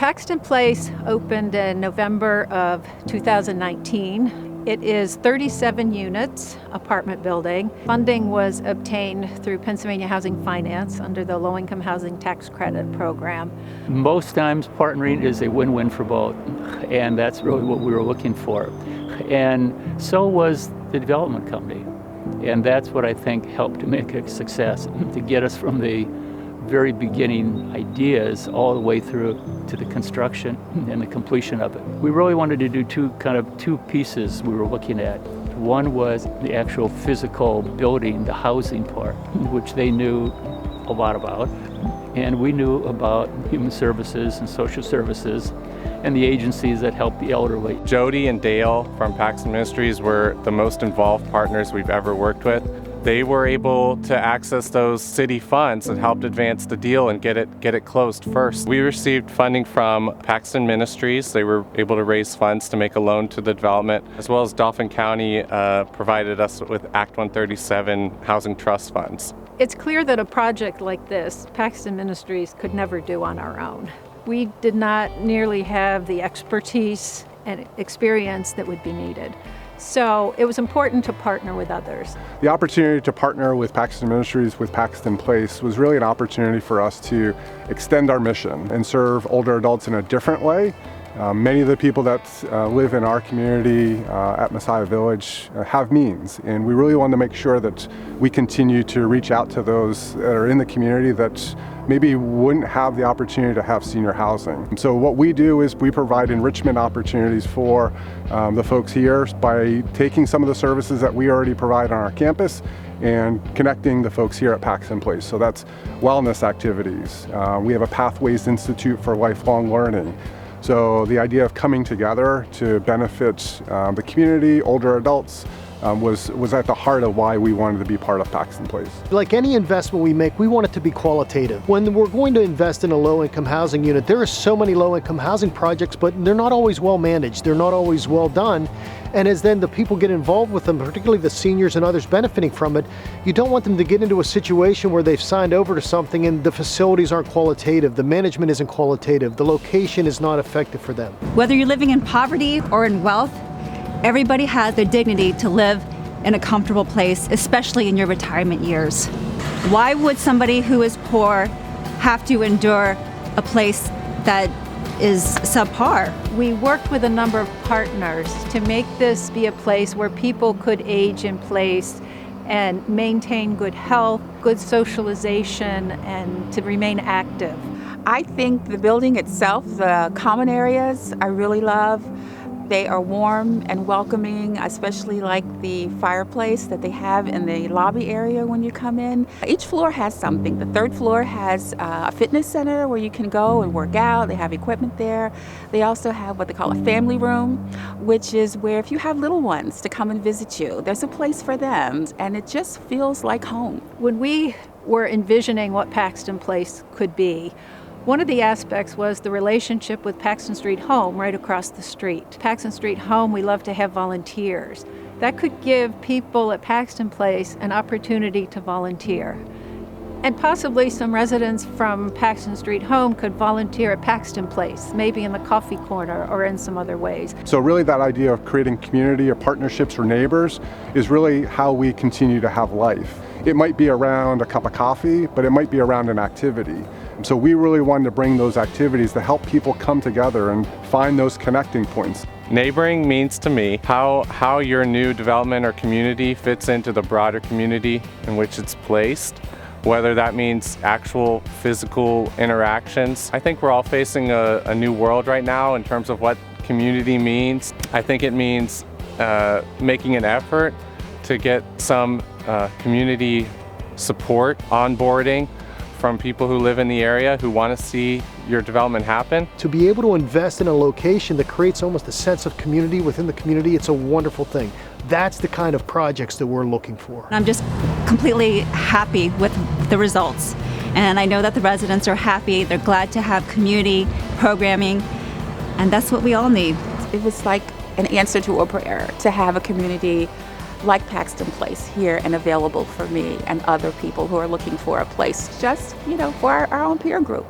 Paxton Place opened in November of 2019. It is 37 units, apartment building. Funding was obtained through Pennsylvania Housing Finance under the Low-Income Housing Tax Credit Program. Most times partnering is a win-win for both, and that's really what we were looking for. And so was the development company. And that's what I think helped to make it a success, to get us from the very beginning ideas all the way through to the construction and the completion of it. We really wanted to do two pieces we were looking at. One was the actual physical building, the housing part, which they knew a lot about. And we knew about human services and social services and the agencies that help the elderly. Jody and Dale from Paxton Ministries were the most involved partners we've ever worked with. They were able to access those city funds that helped advance the deal and get it closed first. We received funding from Paxton Ministries. They were able to raise funds to make a loan to the development, as well as Dauphin County provided us with Act 137 housing trust funds. It's clear that a project like this, Paxton Ministries could never do on our own. We did not nearly have the expertise and experience that would be needed. So it was important to partner with others. The opportunity to partner with Paxton Ministries with Paxton Place was really an opportunity for us to extend our mission and serve older adults in a different way. Many of the people that live in our community at Messiah Village have means, and we really want to make sure that we continue to reach out to those that are in the community that maybe wouldn't have the opportunity to have senior housing. So what we do is we provide enrichment opportunities for the folks here by taking some of the services that we already provide on our campus and connecting the folks here at Paxton Place. So that's wellness activities. We have a Pathways Institute for Lifelong Learning. So the idea of coming together to benefit the community, older adults, was at the heart of why we wanted to be part of Paxton Place. Like any investment we make, we want it to be qualitative. When we're going to invest in a low-income housing unit, there are so many low-income housing projects, but they're not always well managed. They're not always well done. And as then the people get involved with them, particularly the seniors and others benefiting from it, you don't want them to get into a situation where they've signed over to something and the facilities aren't qualitative, the management isn't qualitative, the location is not effective for them. Whether you're living in poverty or in wealth, everybody has the dignity to live in a comfortable place, especially in your retirement years. Why would somebody who is poor have to endure a place that is subpar? We worked with a number of partners to make this be a place where people could age in place and maintain good health, good socialization, and to remain active. I think the building itself, the common areas, I really love. They are warm and welcoming, especially like the fireplace that they have in the lobby area when you come in. Each floor has something. The third floor has a fitness center where you can go and work out. They have equipment there. They also have what they call a family room, which is where if you have little ones to come and visit you, there's a place for them, and it just feels like home. When we were envisioning what Paxton Place could be, one of the aspects was the relationship with Paxton Street Home right across the street. Paxton Street Home, we love to have volunteers. That could give people at Paxton Place an opportunity to volunteer. And possibly some residents from Paxton Street Home could volunteer at Paxton Place, maybe in the coffee corner or in some other ways. So really that idea of creating community or partnerships or neighbors is really how we continue to have life. It might be around a cup of coffee, but it might be around an activity. So we really wanted to bring those activities to help people come together and find those connecting points. Neighboring means to me how your new development or community fits into the broader community in which it's placed, whether that means actual physical interactions. I think we're all facing a new world right now in terms of what community means. I think it means making an effort to get some community support, onboarding from people who live in the area who want to see your development happen. To be able to invest in a location that creates almost a sense of community within the community, it's a wonderful thing. That's the kind of projects that we're looking for. I'm just completely happy with the results. And I know that the residents are happy. They're glad to have community programming, and that's what we all need. It was like an answer to a prayer to have a community like Paxton Place here and available for me and other people who are looking for a place just, for our own peer group.